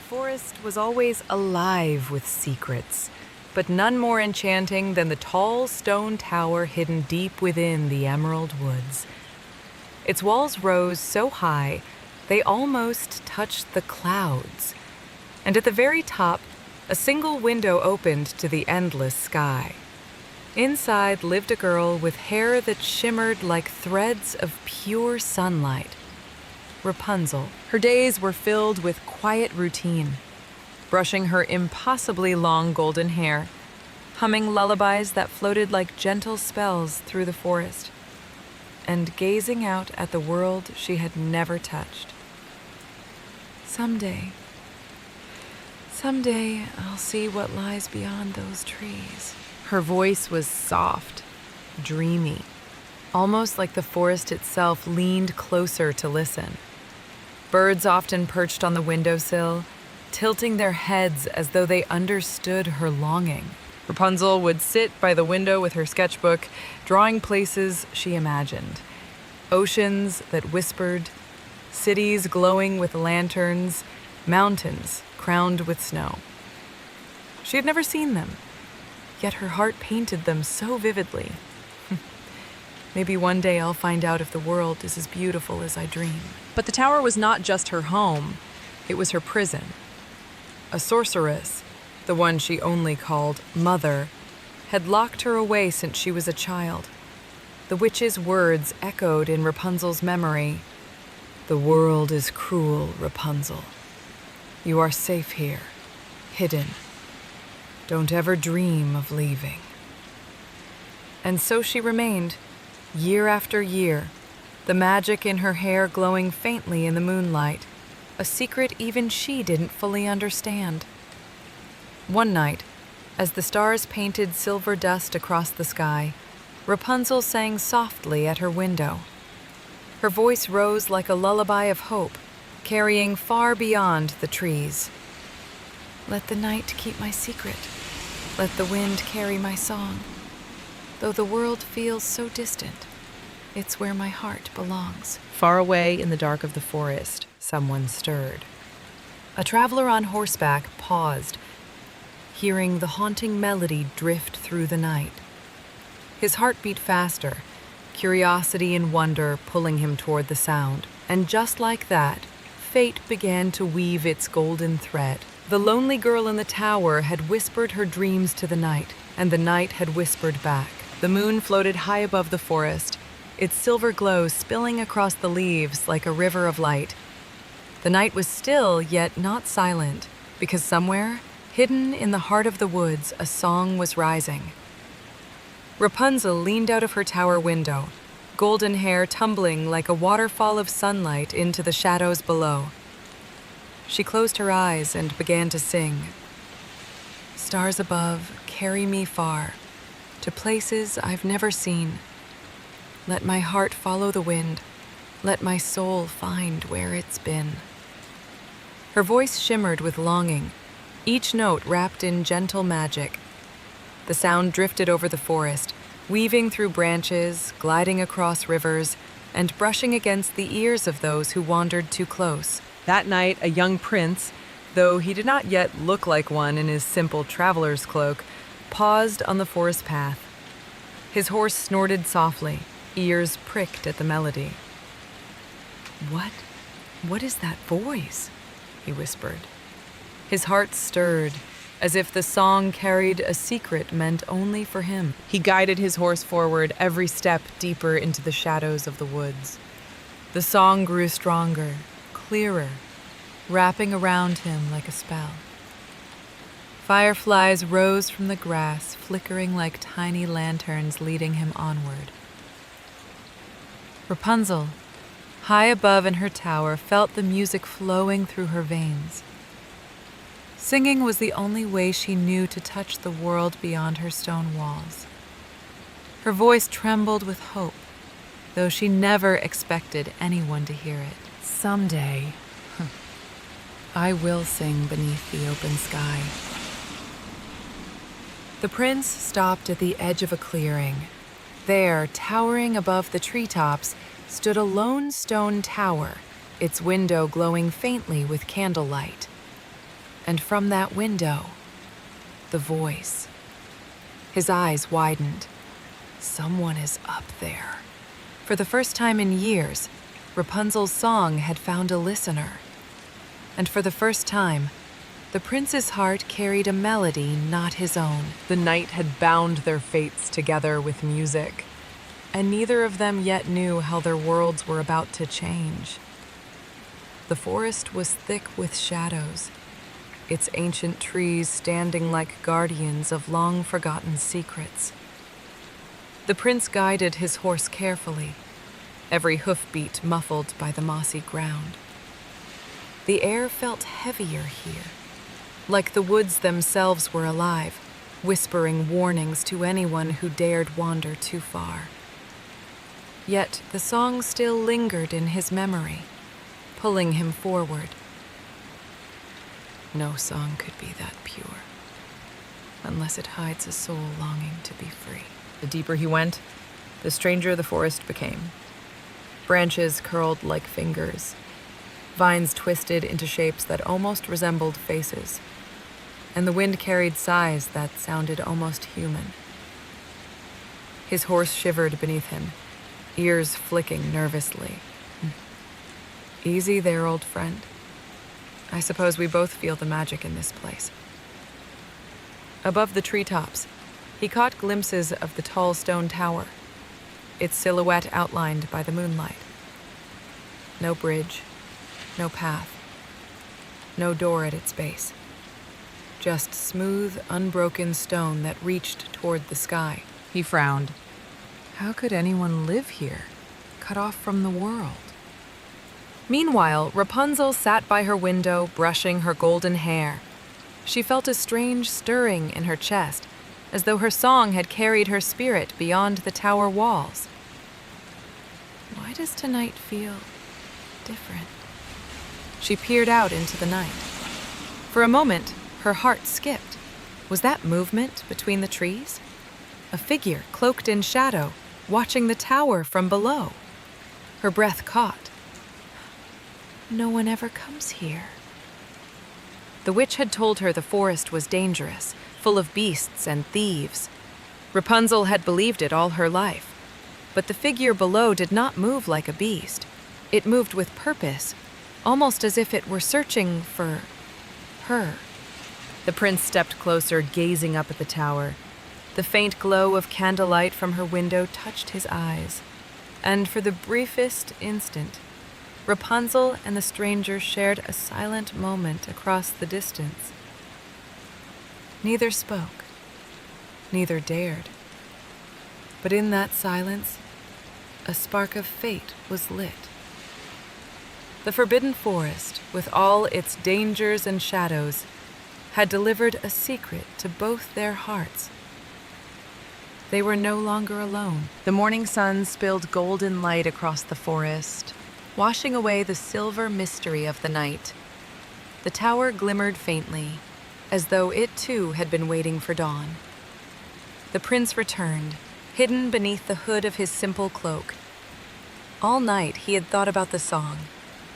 forest was always alive with secrets, but none more enchanting than the tall stone tower hidden deep within the emerald woods. Its walls rose so high they almost touched the clouds, and at the very top, a single window opened to the endless sky. Inside lived a girl with hair that shimmered like threads of pure sunlight. Rapunzel. Her days were filled with quiet routine, brushing her impossibly long golden hair, humming lullabies that floated like gentle spells through the forest, and gazing out at the world she had never touched. Someday I'll see what lies beyond those trees. Her voice was soft, dreamy, almost like the forest itself leaned closer to listen. Birds often perched on the windowsill, tilting their heads as though they understood her longing. Rapunzel would sit by the window with her sketchbook, drawing places she imagined. Oceans that whispered, cities glowing with lanterns, mountains crowned with snow. She had never seen them, yet her heart painted them so vividly. Maybe one day I'll find out if the world is as beautiful as I dream. But the tower was not just her home, it was her prison. A sorceress, the one she only called Mother, had locked her away since she was a child. The witch's words echoed in Rapunzel's memory. "The world is cruel, Rapunzel. You are safe here, hidden. Don't ever dream of leaving." And so she remained, year after year, the magic in her hair glowing faintly in the moonlight, a secret even she didn't fully understand. One night, as the stars painted silver dust across the sky, Rapunzel sang softly at her window. Her voice rose like a lullaby of hope, carrying far beyond the trees. "Let the night keep my secret. Let the wind carry my song. Though the world feels so distant, it's where my heart belongs." Far away in the dark of the forest, someone stirred. A traveler on horseback paused, hearing the haunting melody drift through the night. His heart beat faster, curiosity and wonder pulling him toward the sound. And just like that, fate began to weave its golden thread. The lonely girl in the tower had whispered her dreams to the night, and the night had whispered back. The moon floated high above the forest, its silver glow spilling across the leaves like a river of light. The night was still, yet not silent, because somewhere, hidden in the heart of the woods, a song was rising. Rapunzel leaned out of her tower window, golden hair tumbling like a waterfall of sunlight into the shadows below. She closed her eyes and began to sing. "Stars above, carry me far, to places I've never seen. Let my heart follow the wind. Let my soul find where it's been." Her voice shimmered with longing, each note wrapped in gentle magic. The sound drifted over the forest, weaving through branches, gliding across rivers, and brushing against the ears of those who wandered too close. That night, a young prince, though he did not yet look like one in his simple traveler's cloak, paused on the forest path. His horse snorted softly, ears pricked at the melody. What is that voice?" he whispered. His heart stirred, as if the song carried a secret meant only for him. He guided his horse forward, every step deeper into the shadows of the woods. The song grew stronger, clearer, wrapping around him like a spell. Fireflies rose from the grass, flickering like tiny lanterns leading him onward. Rapunzel, high above in her tower, felt the music flowing through her veins. Singing was the only way she knew to touch the world beyond her stone walls. Her voice trembled with hope, though she never expected anyone to hear it. Someday, I will sing beneath the open sky. The prince stopped at the edge of a clearing. There, towering above the treetops, stood a lone stone tower, its window glowing faintly with candlelight. And from that window, the voice. His eyes widened. Someone is up there. For the first time in years, Rapunzel's song had found a listener. And for the first time, the prince's heart carried a melody not his own. The night had bound their fates together with music, and neither of them yet knew how their worlds were about to change. The forest was thick with shadows, its ancient trees standing like guardians of long-forgotten secrets. The prince guided his horse carefully, every hoofbeat muffled by the mossy ground. The air felt heavier here, like the woods themselves were alive, whispering warnings to anyone who dared wander too far. Yet the song still lingered in his memory, pulling him forward. No song could be that pure, unless it hides a soul longing to be free. The deeper he went, the stranger the forest became. Branches curled like fingers. Vines twisted into shapes that almost resembled faces. And the wind carried sighs that sounded almost human. His horse shivered beneath him, ears flicking nervously. Easy there, old friend. I suppose we both feel the magic in this place. Above the treetops, he caught glimpses of the tall stone tower, its silhouette outlined by the moonlight. No bridge, no path, no door at its base. Just smooth, unbroken stone that reached toward the sky. He frowned. How could anyone live here, cut off from the world? Meanwhile, Rapunzel sat by her window, brushing her golden hair. She felt a strange stirring in her chest, as though her song had carried her spirit beyond the tower walls. Why does tonight feel different? She peered out into the night. For a moment, her heart skipped. Was that movement between the trees? A figure cloaked in shadow, watching the tower from below. Her breath caught. No one ever comes here. The witch had told her the forest was dangerous, full of beasts and thieves. Rapunzel had believed it all her life. But the figure below did not move like a beast. It moved with purpose, almost as if it were searching for her. The prince stepped closer, gazing up at the tower. The faint glow of candlelight from her window touched his eyes. And for the briefest instant, Rapunzel and the stranger shared a silent moment across the distance. Neither spoke, neither dared. But in that silence, a spark of fate was lit. The forbidden forest, with all its dangers and shadows, had delivered a secret to both their hearts. They were no longer alone. The morning sun spilled golden light across the forest, washing away the silver mystery of the night. The tower glimmered faintly, as though it too had been waiting for dawn. The prince returned, hidden beneath the hood of his simple cloak. All night he had thought about the song,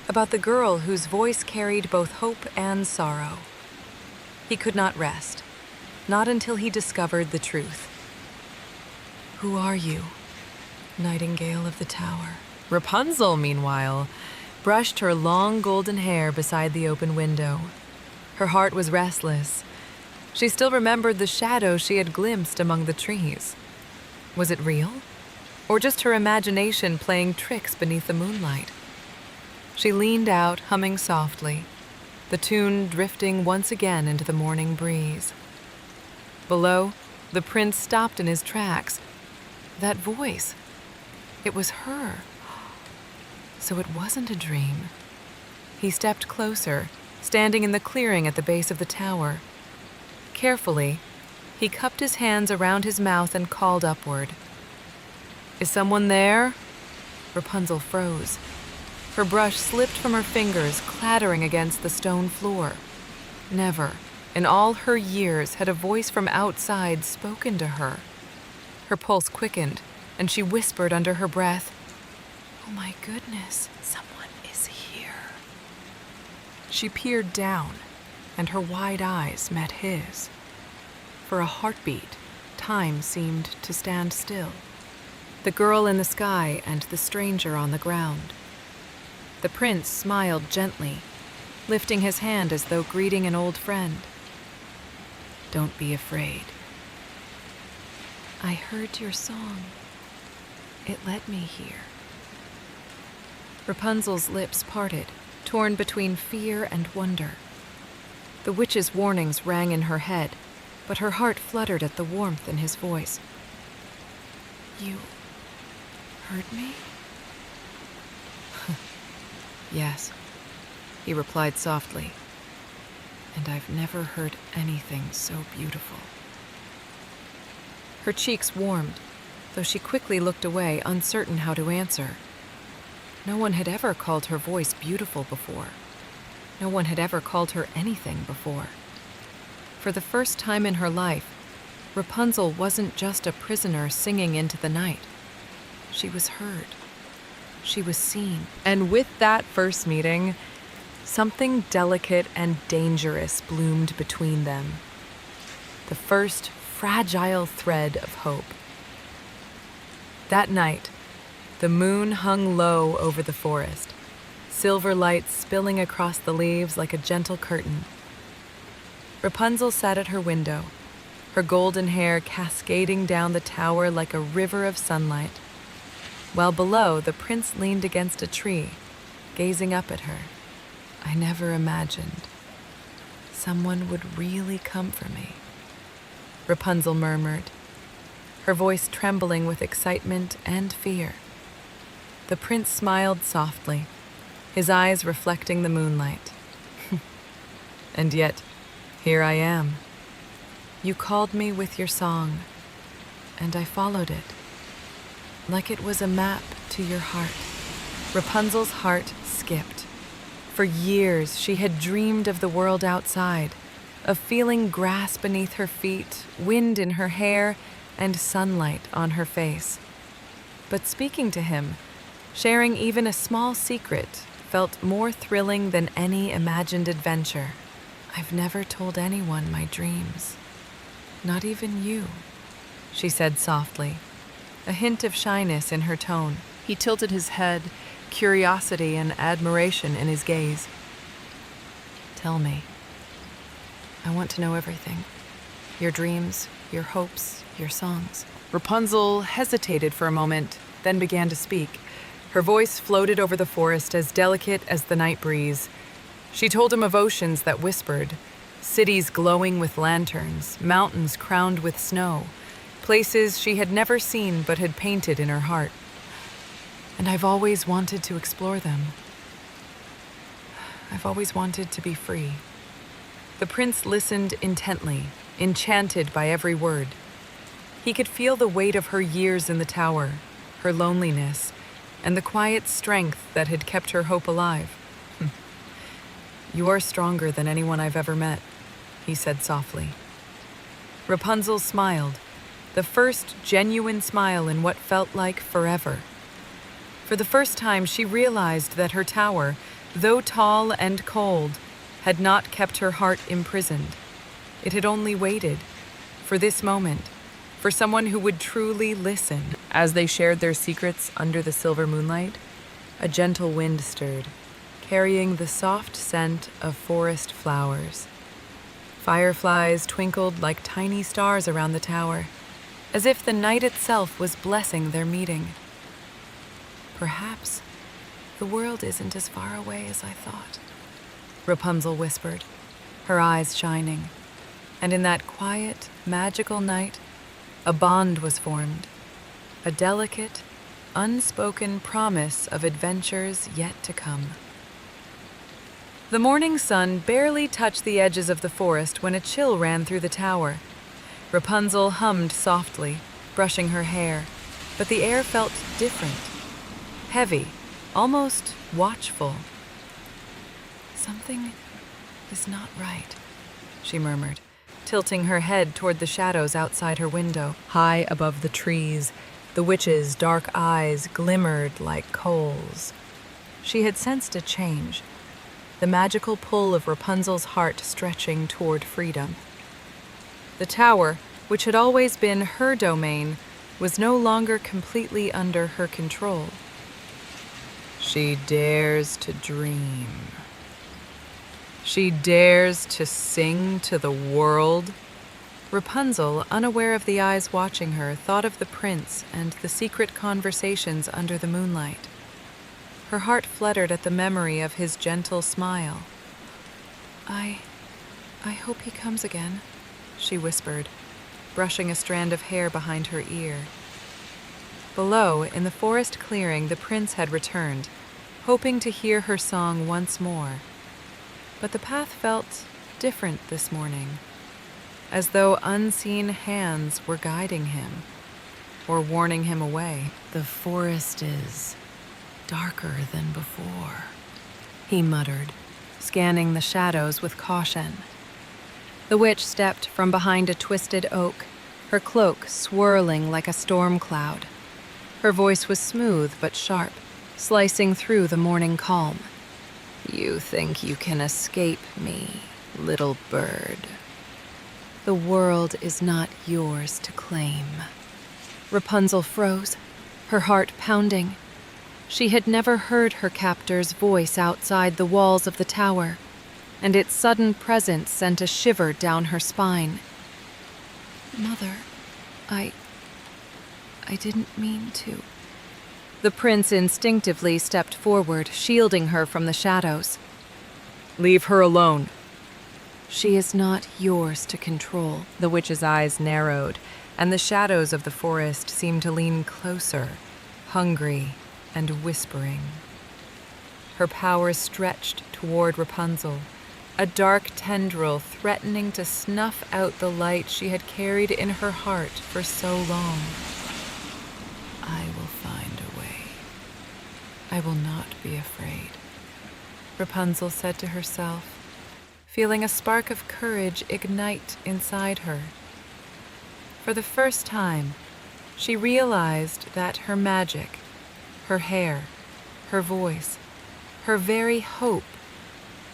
about the girl whose voice carried both hope and sorrow. He could not rest, not until he discovered the truth. Who are you, nightingale of the tower? Rapunzel, meanwhile, brushed her long golden hair beside the open window. Her heart was restless. She still remembered the shadow she had glimpsed among the trees. Was it real? Or just her imagination playing tricks beneath the moonlight? She leaned out, humming softly, the tune drifting once again into the morning breeze. Below, the prince stopped in his tracks. That voice, it was her. So it wasn't a dream. He stepped closer, standing in the clearing at the base of the tower. Carefully, he cupped his hands around his mouth and called upward. Is someone there? Rapunzel froze. Her brush slipped from her fingers, clattering against the stone floor. Never, in all her years, had a voice from outside spoken to her. Her pulse quickened, and she whispered under her breath, "Oh my goodness, someone is here." She peered down. and her wide eyes met his. For a heartbeat, time seemed to stand still. The girl in the sky and the stranger on the ground. The prince smiled gently, lifting his hand as though greeting an old friend. "Don't be afraid. I heard your song. It led me here." Rapunzel's lips parted, torn between fear and wonder. The witch's warnings rang in her head, but her heart fluttered at the warmth in his voice. "You heard me?" "Yes," he replied softly, "and I've never heard anything so beautiful." Her cheeks warmed, though she quickly looked away, uncertain how to answer. No one had ever called her voice beautiful before. No one had ever called her anything before. For the first time in her life, Rapunzel wasn't just a prisoner singing into the night. She was heard. She was seen. And with that first meeting, something delicate and dangerous bloomed between them. The first fragile thread of hope. That night, the moon hung low over the forest, silver light spilling across the leaves like a gentle curtain. Rapunzel sat at her window, her golden hair cascading down the tower like a river of sunlight, while below the prince leaned against a tree, gazing up at her. "I never imagined someone would really come for me," Rapunzel murmured, her voice trembling with excitement and fear. The prince smiled softly, his eyes reflecting the moonlight. "And yet, here I am. You called me with your song, and I followed it, like it was a map to your heart." Rapunzel's heart skipped. For years, she had dreamed of the world outside, of feeling grass beneath her feet, wind in her hair, and sunlight on her face. But speaking to him, sharing even a small secret, felt more thrilling than any imagined adventure. "I've never told anyone my dreams. Not even you," she said softly, a hint of shyness in her tone. He tilted his head, curiosity and admiration in his gaze. "Tell me. I want to know everything. Your dreams, your hopes, your songs." Rapunzel hesitated for a moment, then began to speak. Her voice floated over the forest as delicate as the night breeze. She told him of oceans that whispered, cities glowing with lanterns, mountains crowned with snow, places she had never seen but had painted in her heart. "And I've always wanted to explore them. I've always wanted to be free." The prince listened intently, enchanted by every word. He could feel the weight of her years in the tower, her loneliness, and the quiet strength that had kept her hope alive. "You are stronger than anyone I've ever met," he said softly. Rapunzel smiled, the first genuine smile in what felt like forever. For the first time, she realized that her tower, though tall and cold, had not kept her heart imprisoned. It had only waited for this moment, for someone who would truly listen. As they shared their secrets under the silver moonlight, a gentle wind stirred, carrying the soft scent of forest flowers. Fireflies twinkled like tiny stars around the tower, as if the night itself was blessing their meeting. "Perhaps the world isn't as far away as I thought," Rapunzel whispered, her eyes shining. And in that quiet, magical night, a bond was formed, a delicate, unspoken promise of adventures yet to come. The morning sun barely touched the edges of the forest when a chill ran through the tower. Rapunzel hummed softly, brushing her hair, but the air felt different, heavy, almost watchful. "Something is not right," she murmured, tilting her head toward the shadows outside her window. High above the trees, the witch's dark eyes glimmered like coals. She had sensed a change, the magical pull of Rapunzel's heart stretching toward freedom. The tower, which had always been her domain, was no longer completely under her control. She dares to dream. She dares to sing to the world. Rapunzel, unaware of the eyes watching her, thought of the prince and the secret conversations under the moonlight. Her heart fluttered at the memory of his gentle smile. I hope he comes again," she whispered, brushing a strand of hair behind her ear. Below, in the forest clearing, the prince had returned, hoping to hear her song once more. But the path felt different this morning, as though unseen hands were guiding him or warning him away. "The forest is darker than before," he muttered, scanning the shadows with caution. The witch stepped from behind a twisted oak, her cloak swirling like a storm cloud. Her voice was smooth but sharp, slicing through the morning calm. "You think you can escape me, little bird? The world is not yours to claim." Rapunzel froze, her heart pounding. She had never heard her captor's voice outside the walls of the tower, and its sudden presence sent a shiver down her spine. "Mother, I didn't mean to." The prince instinctively stepped forward, shielding her from the shadows. "Leave her alone." "She is not yours to control." The witch's eyes narrowed, and the shadows of the forest seemed to lean closer, hungry and whispering. Her power stretched toward Rapunzel, a dark tendril threatening to snuff out the light she had carried in her heart for so long. "I will find a way. I will not be afraid," Rapunzel said to herself, feeling a spark of courage ignite inside her. For the first time, she realized that her magic, her hair, her voice, her very hope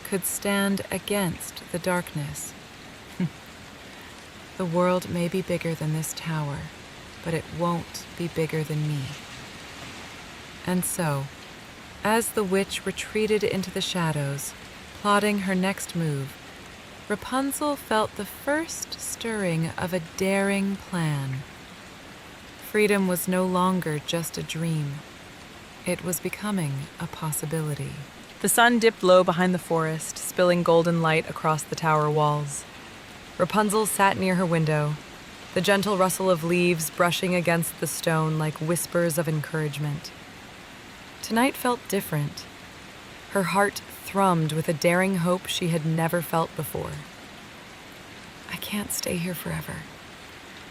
could stand against the darkness. The world may be bigger than this tower, but it won't be bigger than me. And so, as the witch retreated into the shadows, plotting her next move, Rapunzel felt the first stirring of a daring plan. Freedom was no longer just a dream. It was becoming a possibility. The sun dipped low behind the forest, spilling golden light across the tower walls. Rapunzel sat near her window, the gentle rustle of leaves brushing against the stone like whispers of encouragement. Tonight felt different. Her heart thrummed with a daring hope she had never felt before. "I can't stay here forever.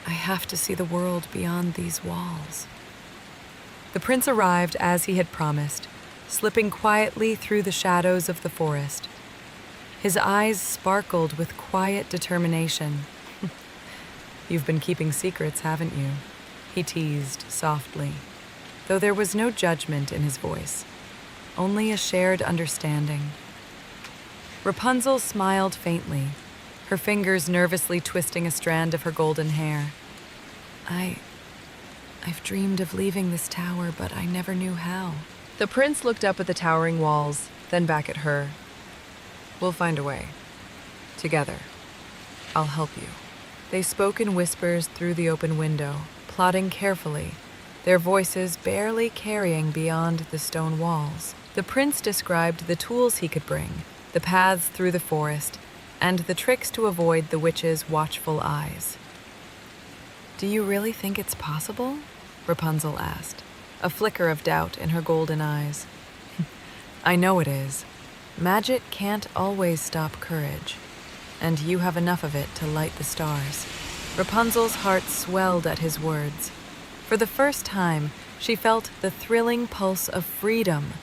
I have to see the world beyond these walls." The prince arrived as he had promised, slipping quietly through the shadows of the forest. His eyes sparkled with quiet determination. "You've been keeping secrets, haven't you?" he teased softly, though there was no judgment in his voice, only a shared understanding. Rapunzel smiled faintly, her fingers nervously twisting a strand of her golden hair. I've dreamed of leaving this tower, but I never knew how." The prince looked up at the towering walls, then back at her. "We'll find a way. Together. I'll help you." They spoke in whispers through the open window, plotting carefully, their voices barely carrying beyond the stone walls. The prince described the tools he could bring, the paths through the forest, and the tricks to avoid the witch's watchful eyes. "Do you really think it's possible?" Rapunzel asked, a flicker of doubt in her golden eyes. "I know it is. Magic can't always stop courage, and you have enough of it to light the stars." Rapunzel's heart swelled at his words. For the first time, she felt the thrilling pulse of freedom,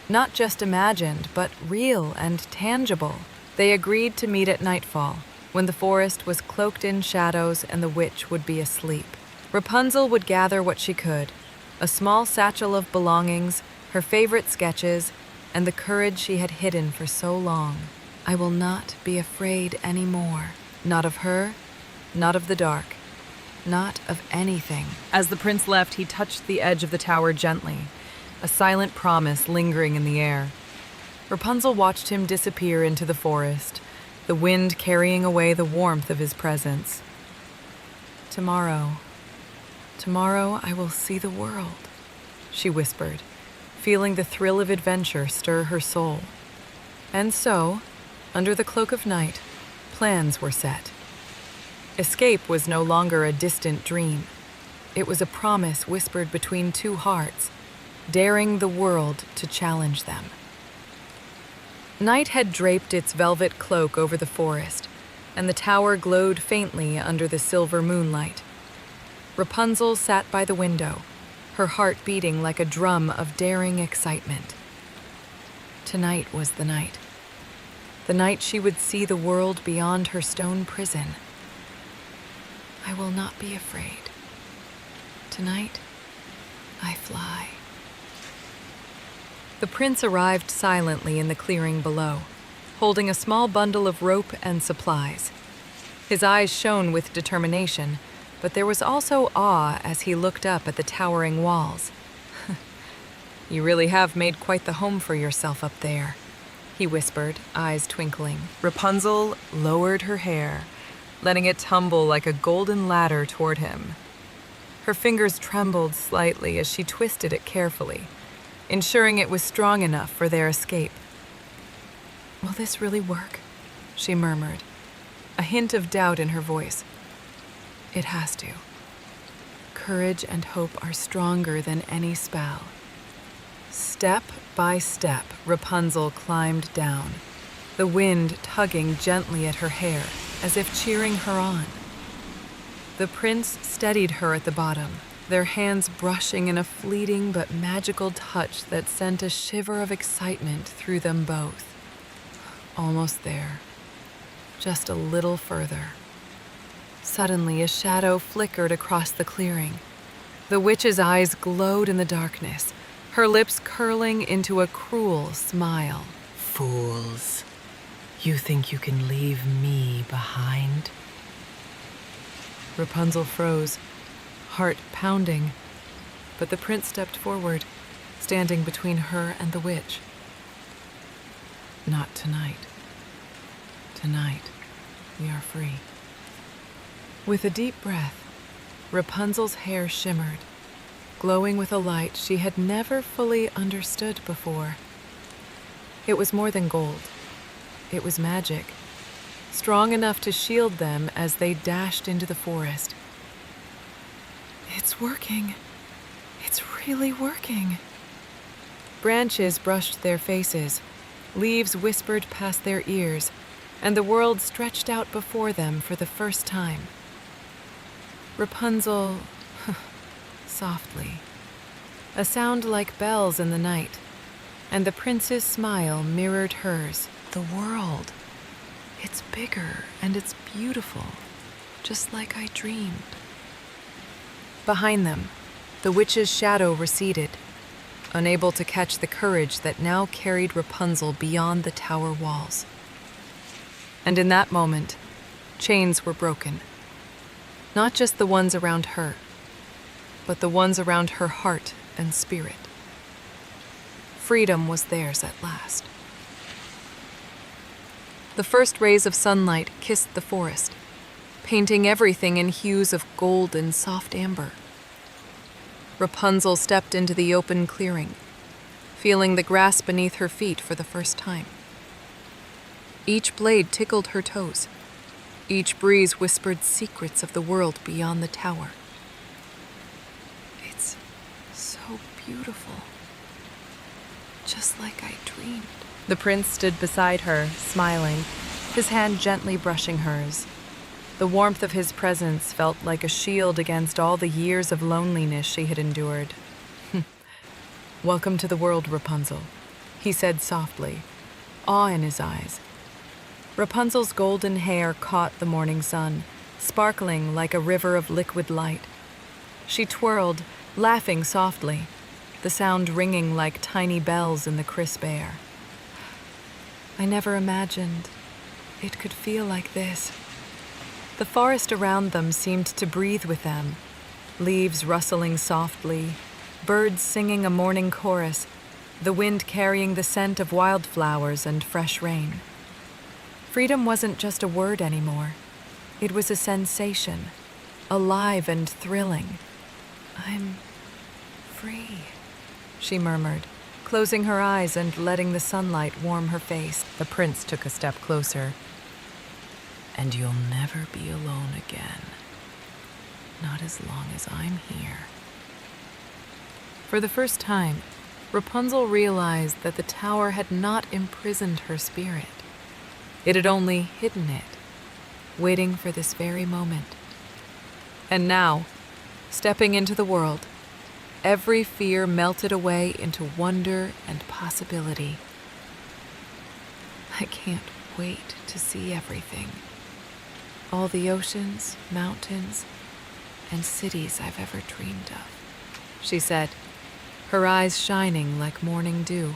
not just imagined, but real and tangible. They agreed to meet at nightfall, when the forest was cloaked in shadows and the witch would be asleep. Rapunzel would gather what she could, a small satchel of belongings, her favorite sketches, and the courage she had hidden for so long. I will not be afraid anymore. Not of her, not of the dark, not of anything. As the prince left, he touched the edge of the tower gently, a silent promise lingering in the air. Rapunzel watched him disappear into the forest, the wind carrying away the warmth of his presence. Tomorrow I will see the world, she whispered, feeling the thrill of adventure stir her soul. And so, under the cloak of night, plans were set. Escape was no longer a distant dream. It was a promise whispered between two hearts, daring the world to challenge them. Night had draped its velvet cloak over the forest, and the tower glowed faintly under the silver moonlight. Rapunzel sat by the window, her heart beating like a drum of daring excitement. Tonight was the night. The night she would see the world beyond her stone prison. I will not be afraid. Tonight, I fly. The prince arrived silently in the clearing below, holding a small bundle of rope and supplies. His eyes shone with determination, but there was also awe as he looked up at the towering walls. You really have made quite the home for yourself up there, he whispered, eyes twinkling. Rapunzel lowered her hair, letting it tumble like a golden ladder toward him. Her fingers trembled slightly as she twisted it carefully, ensuring it was strong enough for their escape. Will this really work? She murmured, a hint of doubt in her voice. It has to. Courage and hope are stronger than any spell. Step by step, Rapunzel climbed down, the wind tugging gently at her hair, as if cheering her on. The prince steadied her at the bottom, their hands brushing in a fleeting but magical touch that sent a shiver of excitement through them both. Almost there. Just a little further. Suddenly, a shadow flickered across the clearing. The witch's eyes glowed in the darkness, her lips curling into a cruel smile. Fools. You think you can leave me behind? Rapunzel froze, heart pounding, but the prince stepped forward, standing between her and the witch. Not tonight. Tonight, we are free. With a deep breath, Rapunzel's hair shimmered, glowing with a light she had never fully understood before. It was more than gold. It was magic, strong enough to shield them as they dashed into the forest. It's working. It's really working. Branches brushed their faces, leaves whispered past their ears, and the world stretched out before them for the first time. Rapunzel softly, a sound like bells in the night, and the prince's smile mirrored hers. The world, it's bigger and it's beautiful, just like I dreamed. Behind them, the witch's shadow receded, unable to catch the courage that now carried Rapunzel beyond the tower walls. And in that moment, chains were broken. Not just the ones around her, but the ones around her heart and spirit. Freedom was theirs at last. The first rays of sunlight kissed the forest, painting everything in hues of gold and soft amber. Rapunzel stepped into the open clearing, feeling the grass beneath her feet for the first time. Each blade tickled her toes. Each breeze whispered secrets of the world beyond the tower. It's so beautiful. Just like I dreamed. The prince stood beside her, smiling, his hand gently brushing hers. The warmth of his presence felt like a shield against all the years of loneliness she had endured. Welcome to the world, Rapunzel, he said softly, awe in his eyes. Rapunzel's golden hair caught the morning sun, sparkling like a river of liquid light. She twirled, laughing softly, the sound ringing like tiny bells in the crisp air. I never imagined it could feel like this. The forest around them seemed to breathe with them, leaves rustling softly, birds singing a morning chorus, the wind carrying the scent of wildflowers and fresh rain. Freedom wasn't just a word anymore. It was a sensation, alive and thrilling. "I'm free," she murmured, closing her eyes and letting the sunlight warm her face. The prince took a step closer. "And you'll never be alone again. Not as long as I'm here." For the first time, Rapunzel realized that the tower had not imprisoned her spirit. It had only hidden it, waiting for this very moment. And now, stepping into the world, every fear melted away into wonder and possibility. "I can't wait to see everything. All the oceans, mountains, and cities I've ever dreamed of," she said, her eyes shining like morning dew.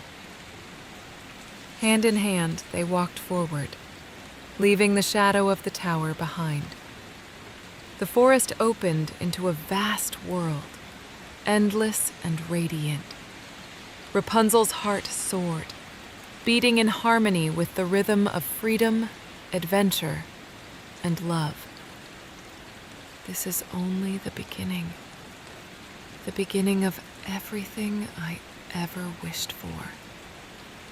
Hand in hand, they walked forward, leaving the shadow of the tower behind. The forest opened into a vast world, endless and radiant. Rapunzel's heart soared, beating in harmony with the rhythm of freedom, adventure, and love. This is only the beginning of everything I ever wished for.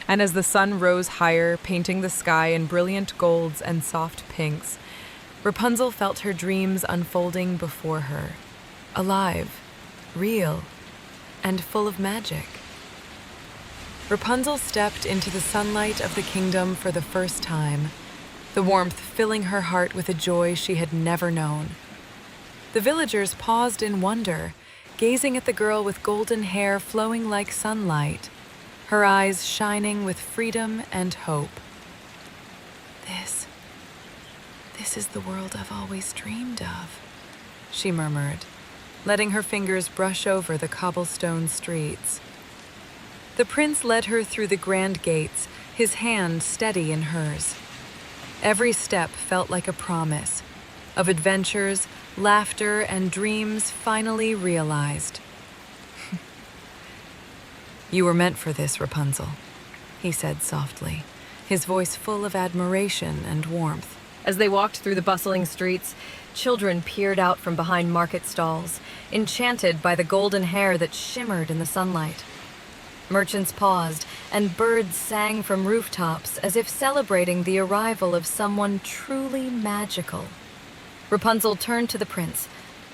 And as the sun rose higher, painting the sky in brilliant golds and soft pinks, Rapunzel felt her dreams unfolding before her, alive, real, and full of magic. Rapunzel stepped into the sunlight of the kingdom for the first time, the warmth filling her heart with a joy she had never known. The villagers paused in wonder, gazing at the girl with golden hair flowing like sunlight, her eyes shining with freedom and hope. This is the world I've always dreamed of," she murmured, letting her fingers brush over the cobblestone streets. The prince led her through the grand gates, his hand steady in hers. Every step felt like a promise of adventures, laughter, and dreams finally realized. "You were meant for this, Rapunzel," he said softly, his voice full of admiration and warmth. As they walked through the bustling streets, children peered out from behind market stalls, enchanted by the golden hair that shimmered in the sunlight. Merchants paused, and birds sang from rooftops as if celebrating the arrival of someone truly magical. Rapunzel turned to the prince,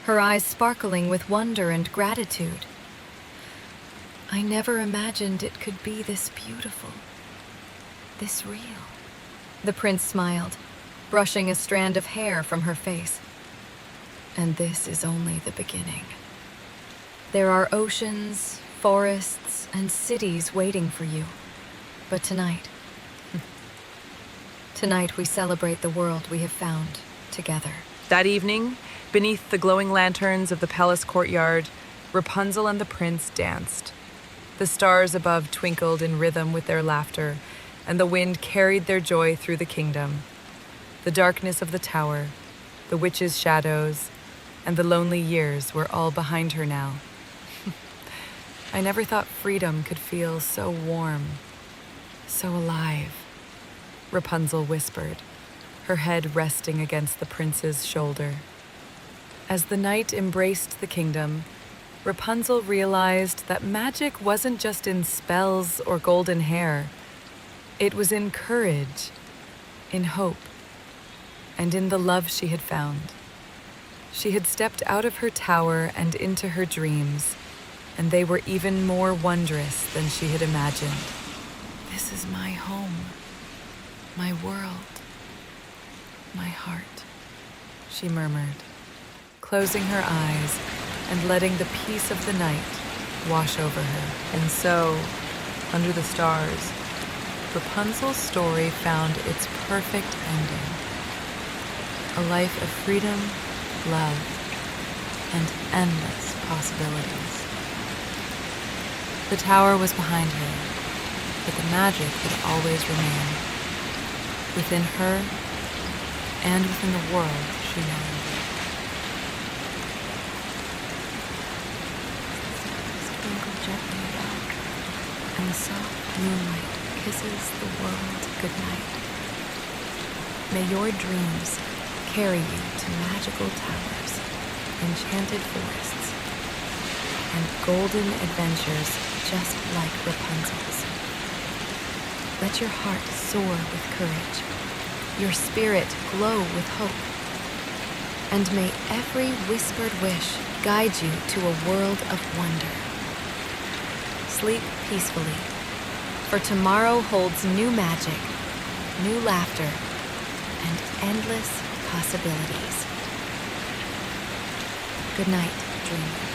her eyes sparkling with wonder and gratitude. "I never imagined it could be this beautiful, this real." The prince smiled, brushing a strand of hair from her face. "And this is only the beginning. There are oceans, forests, and cities waiting for you. But tonight we celebrate the world we have found together." That evening, beneath the glowing lanterns of the palace courtyard, Rapunzel and the prince danced. The stars above twinkled in rhythm with their laughter, and the wind carried their joy through the kingdom. The darkness of the tower, the witches' shadows, and the lonely years were all behind her now. "I never thought freedom could feel so warm, so alive," Rapunzel whispered, her head resting against the prince's shoulder. As the night embraced the kingdom, Rapunzel realized that magic wasn't just in spells or golden hair. It was in courage, in hope, and in the love she had found. She had stepped out of her tower and into her dreams, and they were even more wondrous than she had imagined. "This is my home, my world, my heart," she murmured, closing her eyes and letting the peace of the night wash over her. And so, under the stars, Rapunzel's story found its perfect ending. A life of freedom, love, and endless possibilities. The tower was behind her, but the magic would always remain. within her and within the world she now lived. Twinkle gently above, and the soft moonlight kisses the world goodnight. May your dreams carry you to magical towers, enchanted forests, and golden adventures just like Rapunzel's. Let your heart soar with courage, your spirit glow with hope, and may every whispered wish guide you to a world of wonder. Sleep peacefully, for tomorrow holds new magic, new laughter, and endless possibilities. Good night, dreamer.